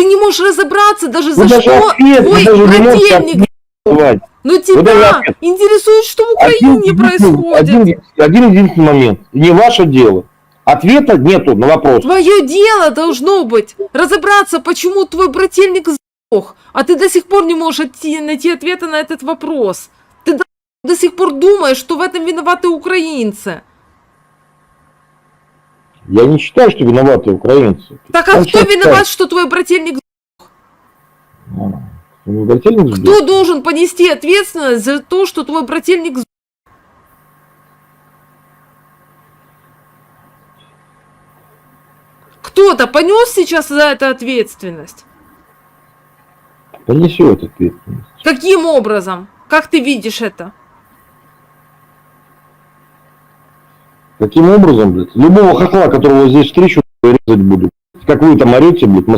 Ты не можешь разобраться даже Вы за даже что ответ, твой вы даже не можете брательник. давать. Но Вы даже тебя ответ. интересует, что в Украине происходит. Один единственный момент. Не ваше дело. Ответа нету на вопрос. Твое дело должно быть разобраться, почему твой брательник сдох, а ты до сих пор не можешь найти ответа на этот вопрос. Ты до сих пор думаешь, что в этом виноваты украинцы. Я не считаю, что виноваты украинцы. Так а Он кто сейчас виноват, скажет. что твой брательник Брательник сдох. Кто должен понести ответственность за то, что твой брательник сдох? Кто-то понес сейчас за это ответственность? Понесет ответственность. Каким образом? Как ты видишь это? Каким образом, блядь? Любого хохла, которого здесь встречу, резать буду. Как вы там орете, блядь, мы